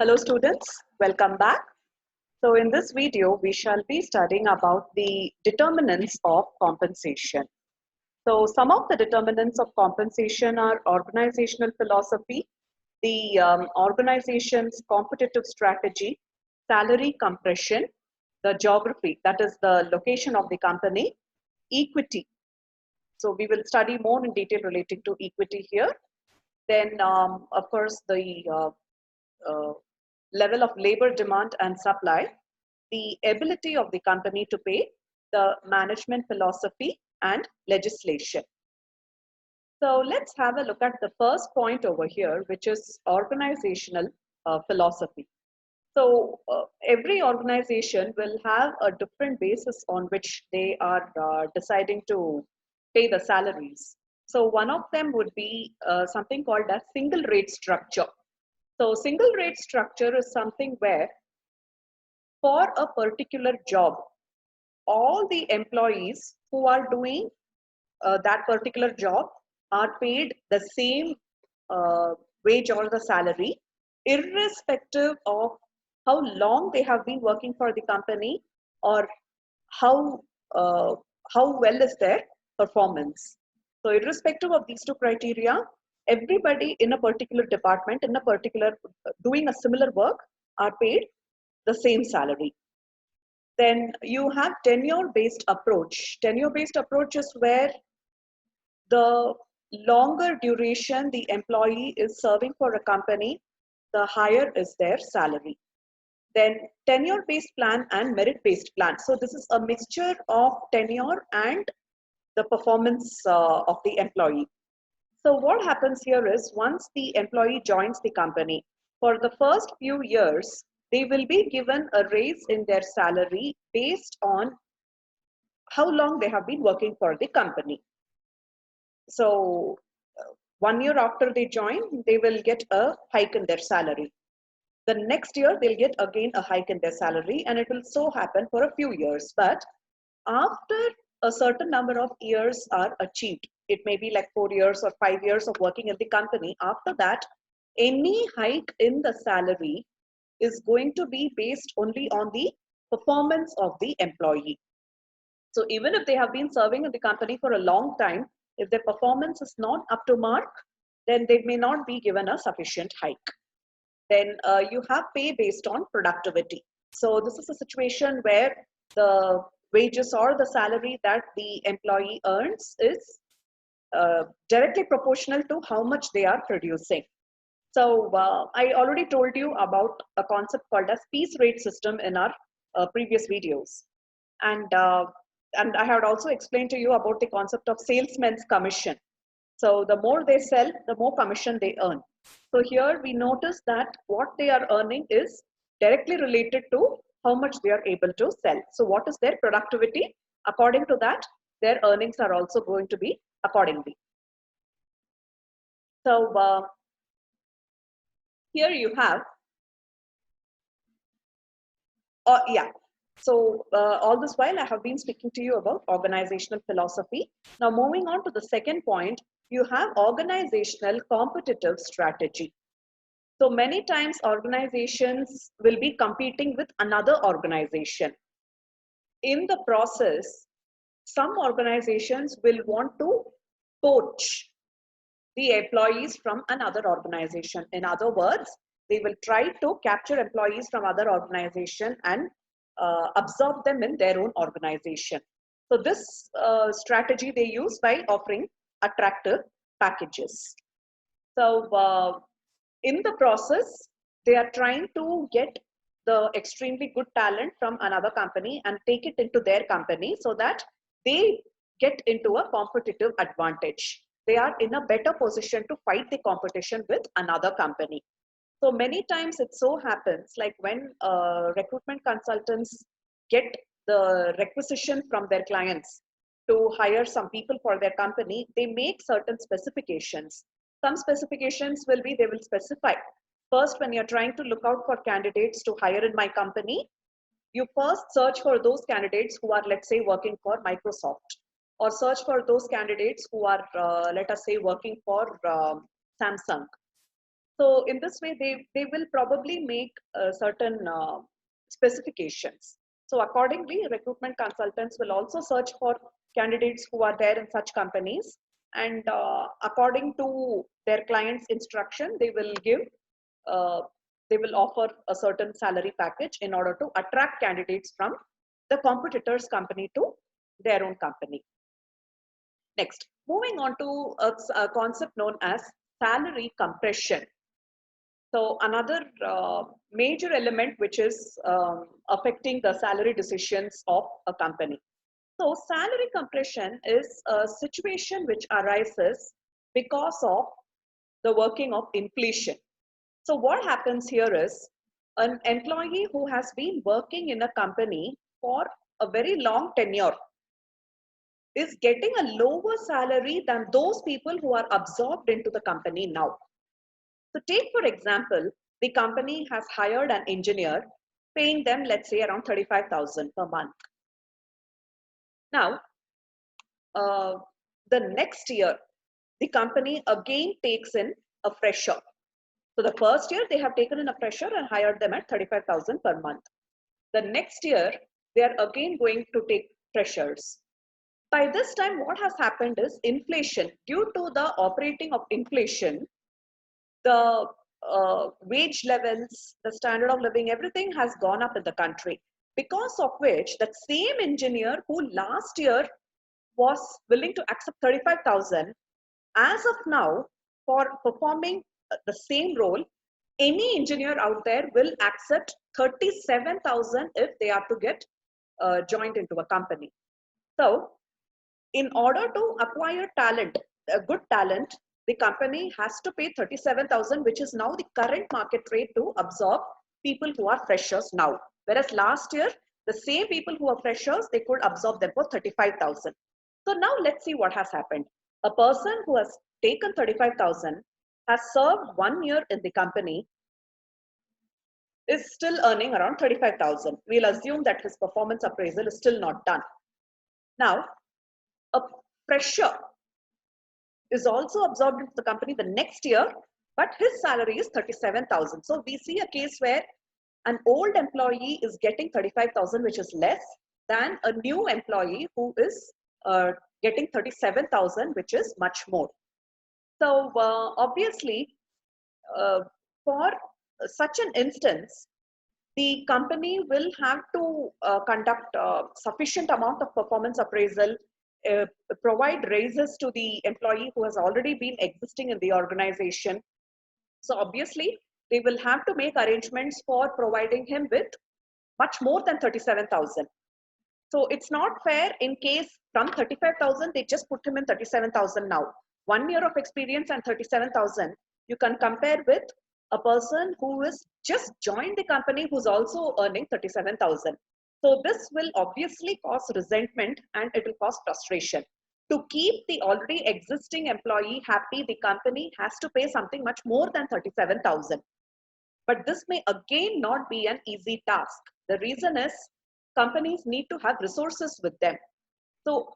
Hello students, welcome back. So in this video, we shall be studying about the determinants of compensation. So some of the determinants of compensation are organizational philosophy, the organization's competitive strategy, salary compression, the geography, that is the location of the company, equity. So we will study more in detail relating to equity here. Then of course the uh, level of labor demand and supply, the ability of the company to pay, the management philosophy, and legislation. So let's have a look at the first point over here, which is organizational philosophy. So every organization will have a different basis on which they are deciding to pay the salaries. So one of them would be something called a single rate structure. So single rate structure is something where for a particular job, all the employees who are doing that particular job are paid the same wage or the salary, irrespective of how long they have been working for the company or how uh, how well is their performance. So irrespective of these two criteria, everybody in a particular department, in a particular doing a similar work, are paid the same salary. Then you have tenure based approach. Tenure based approach is where the longer duration the employee is serving for a company, the higher is their salary. Then tenure based plan and merit based plan. So this is a mixture of tenure and the performance of the employee. So what happens here is once the employee joins the company, for the first few years, they will be given a raise in their salary based on how long they have been working for the company. So 1 year after they join, they will get a hike in their salary. The next year, they'll get again a hike in their salary, and it will so happen for a few years. But after a certain number of years are achieved, it may be like 4 years or 5 years of working in the company. After that, any hike in the salary is going to be based only on the performance of the employee. So even if they have been serving in the company for a long time, if their performance is not up to mark, then they may not be given a sufficient hike. Then you have pay based on productivity. So this is a situation where the wages or the salary that the employee earns is directly proportional to how much they are producing. So I already told you about a concept called as piece rate system in our previous videos. And, uh, and I had also explained to you about the concept of salesman's commission. So the more they sell, the more commission they earn. So here we notice that what they are earning is directly related to how much they are able to sell. So what is their productivity? According to that, their earnings are also going to be accordingly. So here you have, yeah. So all this while I have been speaking to you about organizational philosophy. Now moving on to the second point, you have organizational competitive strategy. So many times organizations will be competing with another organization. In the process, some organizations will want to poach the employees from another organization. In other words, they will try to capture employees from other organization and absorb them in their own organization. So this strategy they use by offering attractive packages. So in the process, they are trying to get the extremely good talent from another company and take it into their company so that they get into a competitive advantage. They are in a better position to fight the competition with another company. So many times it so happens like when recruitment consultants get the requisition from their clients to hire some people for their company, they make certain specifications. Some specifications will be, they will specify. First, when you're trying to look out for candidates to hire in my company, you first search for those candidates who are, let's say, working for Microsoft, or search for those candidates who are, let us say, working for Samsung. So in this way, they will probably make certain specifications. So accordingly, recruitment consultants will also search for candidates who are there in such companies, and according to their client's instruction, uh, they will offer a certain salary package in order to attract candidates from the competitor's company to their own company. Next, moving on to a concept known as salary compression. So another major element which is affecting the salary decisions of a company. So salary compression is a situation which arises because of the working of inflation. So what happens here is an employee who has been working in a company for a very long tenure is getting a lower salary than those people who are absorbed into the company now. So take for example, the company has hired an engineer, paying them, let's say, around 35,000 per month. Now, uh, the next year, the company again takes in a fresher. So the first year they have taken in a fresher and hired them at 35,000 per month. The next year, they are again going to take freshers. By this time, what has happened is inflation. Due to the operating of inflation, the wage levels, the standard of living, everything has gone up in the country. Because of which, that same engineer who last year was willing to accept 35,000, as of now, for performing the same role, any engineer out there will accept 37,000 if they are to get joined into a company. So, in order to acquire talent, a good talent, the company has to pay 37,000, which is now the current market rate to absorb people who are freshers now. Whereas last year, the same people who are freshers, they could absorb them for 35,000. So now let's see what has happened. A person who has taken 35,000 has served 1 year in the company, is still earning around 35,000. We'll assume that his performance appraisal is still not done. Now, a fresher is also absorbed into the company the next year, but his salary is 37,000. So we see a case where an old employee is getting 35,000, which is less than a new employee who is getting 37,000, which is much more. So obviously, for such an instance, the company will have to conduct sufficient amount of performance appraisal, uh, provide raises to the employee who has already been existing in the organization. So obviously, they will have to make arrangements for providing him with much more than 37,000. So it's not fair in case from 35,000, they just put him in 37,000 now. 1 year of experience and 37,000, you can compare with a person who is just joined the company who's also earning 37,000. So this will obviously cause resentment and it will cause frustration. To keep the already existing employee happy, the company has to pay something much more than 37,000. But this may again not be an easy task. The reason is companies need to have resources with them. So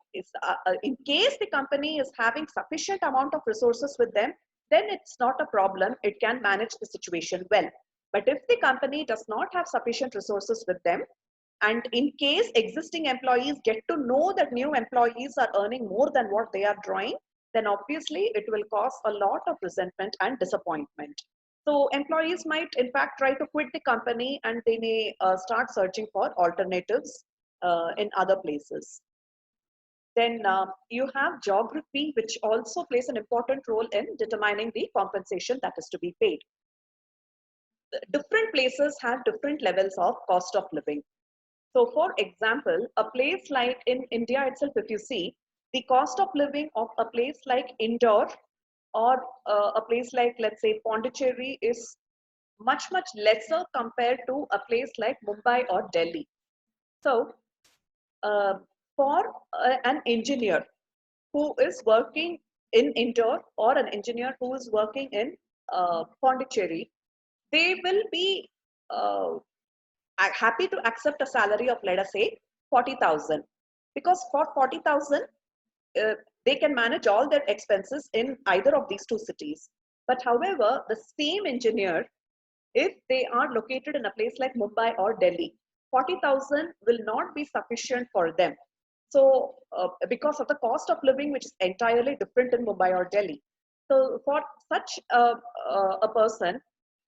in case the company is having sufficient amount of resources with them, then it's not a problem. It can manage the situation well. But if the company does not have sufficient resources with them, and in case existing employees get to know that new employees are earning more than what they are drawing, then obviously it will cause a lot of resentment and disappointment. So employees might in fact try to quit the company and they may start searching for alternatives in other places. Then you have geography, which also plays an important role in determining the compensation that is to be paid. Different places have different levels of cost of living. So for example, a place like in India itself, if you see, the cost of living of a place like Indore or a place like, let's say, Pondicherry is much, much lesser compared to a place like Mumbai or Delhi. So uh, for an engineer who is working in Indore or an engineer who is working in Pondicherry, they will be happy to accept a salary of, let us say, 40,000, because for 40,000 they can manage all their expenses in either of these two cities. But however, the same engineer, if they are located in a place like Mumbai or Delhi, 40,000 will not be sufficient for them. So, because of the cost of living, which is entirely different in Mumbai or Delhi. So, for such a person,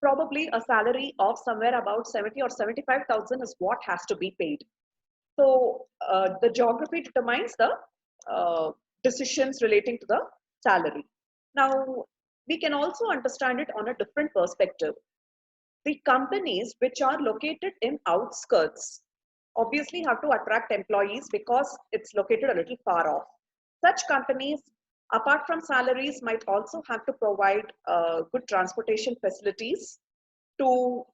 probably a salary of somewhere about 70 or 75,000 is what has to be paid. So, the geography determines the uh, decisions relating to the salary. Now, we can also understand it on a different perspective. The companies which are located in outskirts obviously have to attract employees because it's located a little far off. Such companies, apart from salaries, might also have to provide good transportation facilities to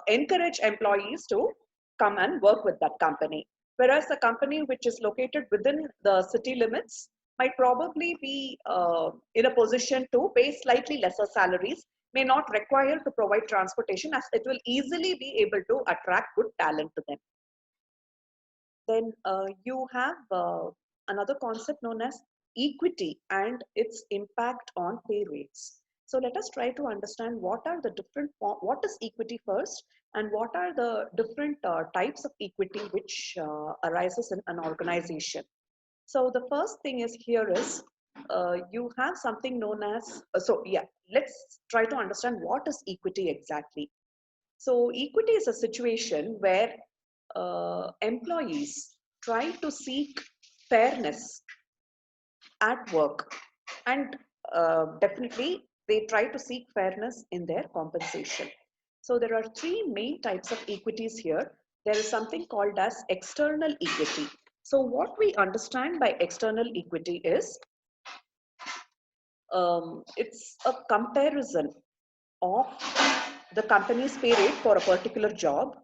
encourage employees to come and work with that company. Whereas a company which is located within the city limits might probably be in a position to pay slightly lesser salaries, may not require to provide transportation, as it will easily be able to attract good talent to them. Then you have another concept known as equity and its impact on pay rates. So let us try to understand what are the different, what is equity first, and what are the different types of equity which arises in an organization. So the first thing is here is you have something known as, let's try to understand what is equity exactly. So equity is a situation where employees try to seek fairness at work, and definitely they try to seek fairness in their compensation. So there are three main types of equities here. There is something called as external equity. So what we understand by external equity is it's a comparison of the company's pay rate for a particular job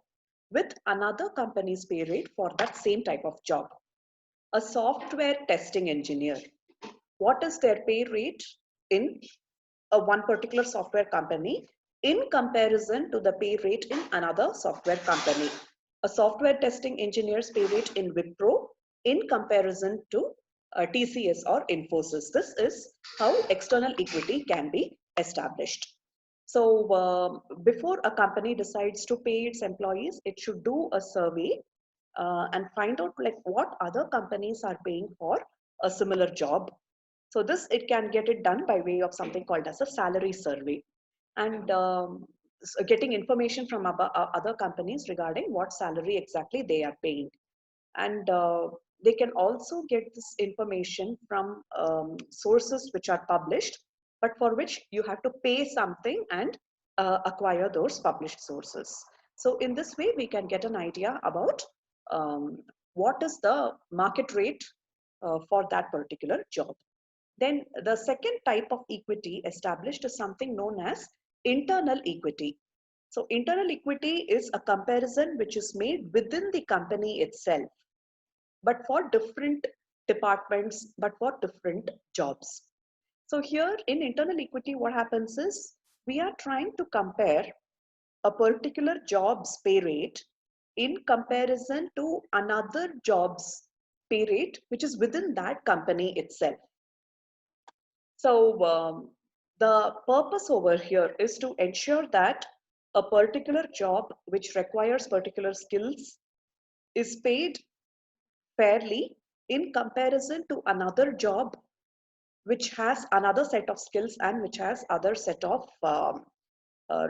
with another company's pay rate for that same type of job. A software testing engineer, what is their pay rate in one particular software company in comparison to the pay rate in another software company? A software testing engineer's pay rate in Wipro in comparison to TCS or Infosys. This is how external equity can be established. So before a company decides to pay its employees, it should do a survey and find out like what other companies are paying for a similar job. So this, it can get it done by way of something called as a salary survey, and getting information from other companies regarding what salary exactly they are paying. And they can also get this information from sources which are published, but for which you have to pay something and acquire those published sources. So in this way, we can get an idea about what is the market rate for that particular job. Then the second type of equity established is something known as internal equity. So internal equity is a comparison which is made within the company itself, but for different departments, but for different jobs. So here in internal equity, what happens is we are trying to compare a particular job's pay rate in comparison to another job's pay rate, which is within that company itself. So the purpose over here is to ensure that a particular job which requires particular skills is paid fairly in comparison to another job which has another set of skills and which has other set of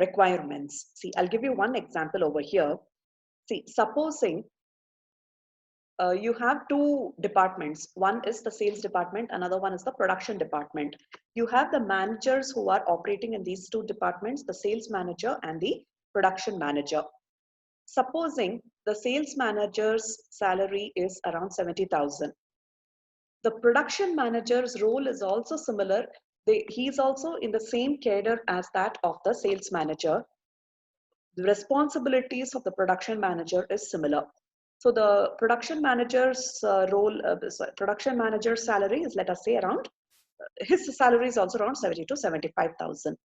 requirements. See, I'll give you one example over here. See, supposing you have two departments. One is the sales department, another one is the production department. You have the managers who are operating in these two departments, the sales manager and the production manager. Supposing the sales manager's salary is around 70,000. The production manager's role is also similar. He's also in the same cadre as that of the sales manager. The responsibilities of the production manager is similar. So the production manager's production manager's salary is, let us say, around, his salary is also around 70 to 75,000.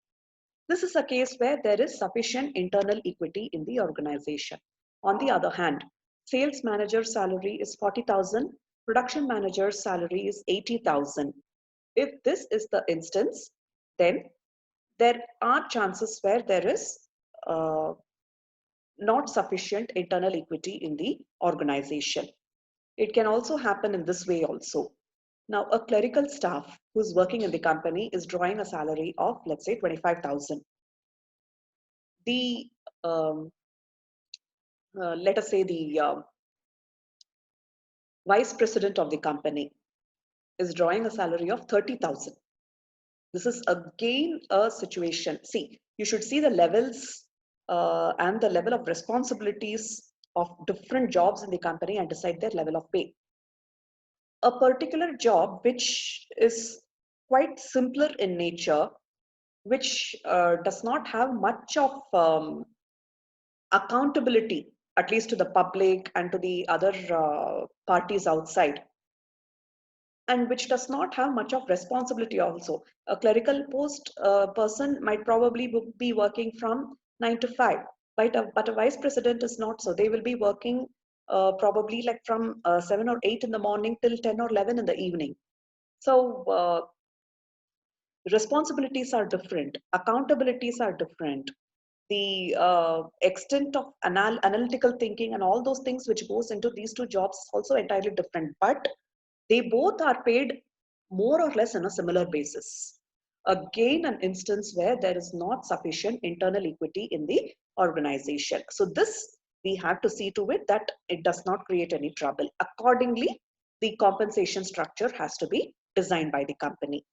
This is a case where there is sufficient internal equity in the organization. On the other hand, sales manager's salary is 40,000, production manager's salary is 80,000. If this is the instance, then there are chances where there is uh, not sufficient internal equity in the organization. It can also happen in this way also. Now, a clerical staff who's working in the company is drawing a salary of, let's say, 25,000. The, let us say the vice president of the company is drawing a salary of 30,000. This is again a situation. See, you should see the levels and the level of responsibilities of different jobs in the company and decide their level of pay. A particular job which is quite simpler in nature, which does not have much of accountability, at least to the public and to the other parties outside, and which does not have much of responsibility also. A clerical post person might probably be working from 9 to 5, but a vice president is not so. They will be working probably like from 7 or 8 in the morning till 10 or 11 in the evening. So responsibilities are different, accountabilities are different. The extent of analytical thinking and all those things which goes into these two jobs is also entirely different. But they both are paid more or less on a similar basis. Again, an instance where there is not sufficient internal equity in the organization. So this, we have to see to it that it does not create any trouble. Accordingly, the compensation structure has to be designed by the company.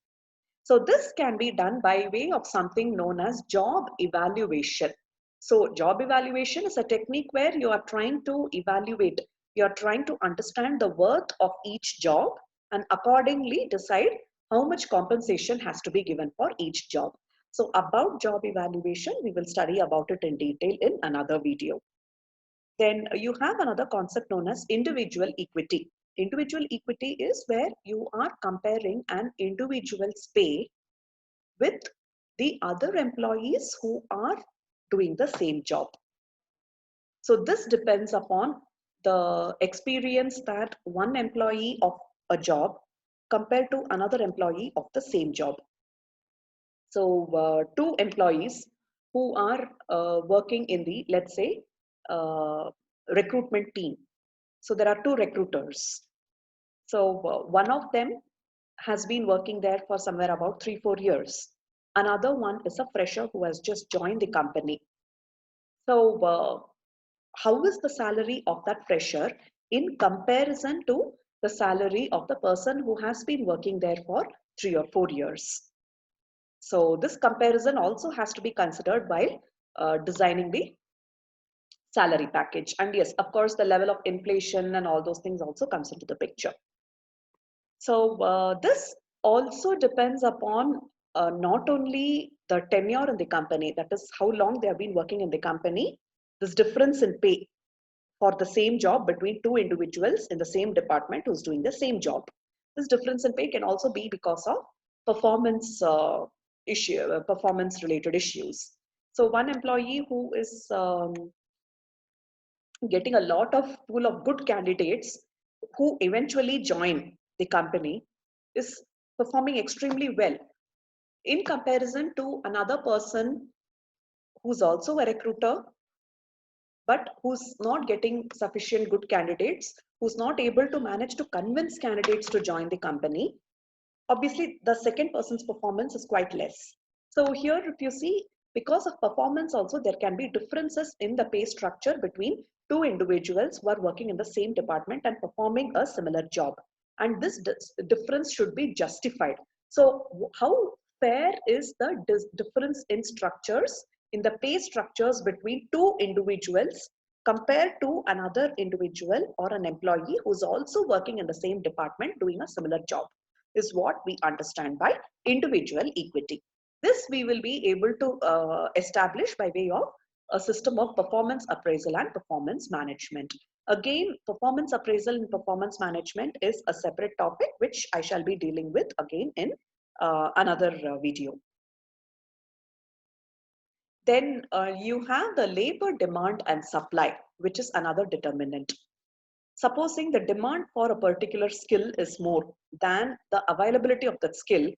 So this can be done by way of something known as job evaluation. So job evaluation is a technique where you are trying to evaluate, you are trying to understand the worth of each job and accordingly decide how much compensation has to be given for each job. So about job evaluation, we will study about it in detail in another video. Then you have another concept known as individual equity. Individual equity is where you are comparing an individual's pay with the other employees who are doing the same job. So this depends upon the experience that one employee of a job compared to another employee of the same job. So two employees who are working in the, let's say, recruitment team. So there are two recruiters. So one of them has been working there for somewhere about 3-4 years. Another one is a fresher who has just joined the company. So how is the salary of that fresher in comparison to the salary of the person who has been working there for 3 or 4 years? So this comparison also has to be considered while designing the salary package. And yes, of course, the level of inflation and all those things also comes into the picture. So this also depends upon not only the tenure in the company, that is how long they have been working in the company, this difference in pay for the same job between two individuals in the same department who's doing the same job. This difference in pay can also be because of performance performance related issues. So one employee who is getting a lot of pool of good candidates who eventually join the company is performing extremely well in comparison to another person who's also a recruiter but who's not getting sufficient good candidates, who's not able to manage to convince candidates to join the company. Obviously the second person's performance is quite less. So here if you see, because of performance also there can be differences in the pay structure between two individuals who are working in the same department and performing a similar job, and this difference should be justified. So how fair is the difference in structures, in the pay structures between two individuals compared to another individual or an employee who's also working in the same department doing a similar job, is what we understand by individual equity. This we will be able to establish by way of a system of performance appraisal and performance management. Again, performance appraisal and performance management is a separate topic which I shall be dealing with again in another video. Then you have the labor demand and supply, which is another determinant. Supposing the demand for a particular skill is more than the availability of that skill,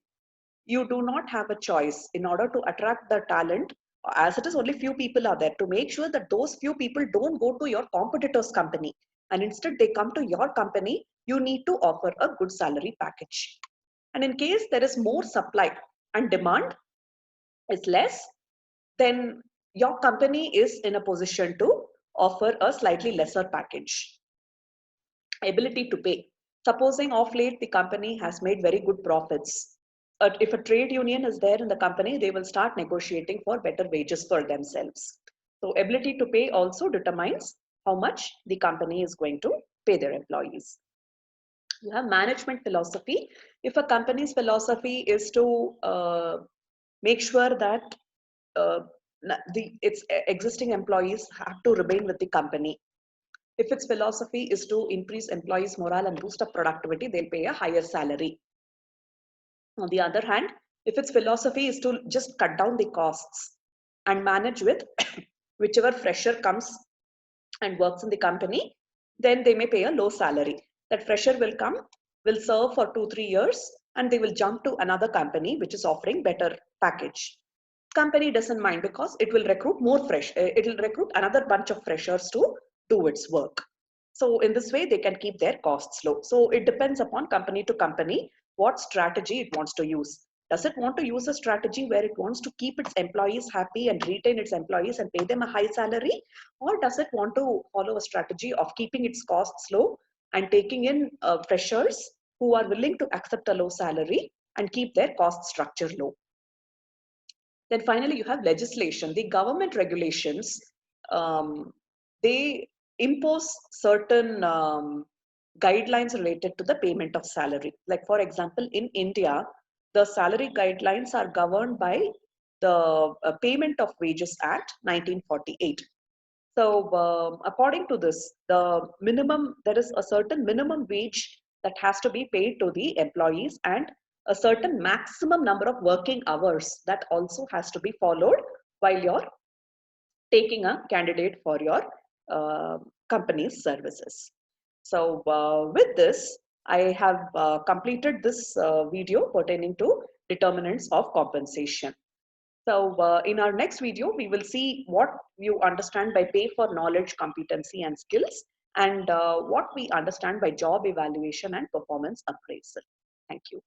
you do not have a choice in order to attract the talent, as it is only few people are there, to make sure that those few people don't go to your competitor's company and instead they come to your company. You need to offer a good salary package. And in case there is more supply and demand is less, then your company is in a position to offer a slightly lesser package. Ability to pay. Supposing of late the company has made very good profits. If a trade union is there in the company, they will start negotiating for better wages for themselves. So ability to pay also determines how much the company is going to pay their employees. You have management philosophy. If a company's philosophy is to make sure that uh, its existing employees have to remain with the company. If its philosophy is to increase employees' morale and boost up productivity, they'll pay a higher salary. On the other hand, if its philosophy is to just cut down the costs and manage with whichever fresher comes and works in the company, then they may pay a low salary. That fresher will come, will serve for 2-3 years, and they will jump to another company which is offering better package. Company doesn't mind because it will recruit it will recruit another bunch of freshers to do its work. So in this way, they can keep their costs low. So it depends upon company to company what strategy it wants to use. Does it want to use a strategy where it wants to keep its employees happy and retain its employees and pay them a high salary? Or does it want to follow a strategy of keeping its costs low and taking in freshers who are willing to accept a low salary and keep their cost structure low? Then finally, you have legislation. The government regulations, they impose certain guidelines related to the payment of salary. Like for example, in India, the salary guidelines are governed by the Payment of Wages Act 1948. So according to this, there is a certain minimum wage that has to be paid to the employees and a certain maximum number of working hours that also has to be followed while you're taking a candidate for your uh, company's services. So with this, I have completed this video pertaining to determinants of compensation. So in our next video, we will see what you understand by pay for knowledge, competency, and skills, and what we understand by job evaluation and performance appraisal. Thank you.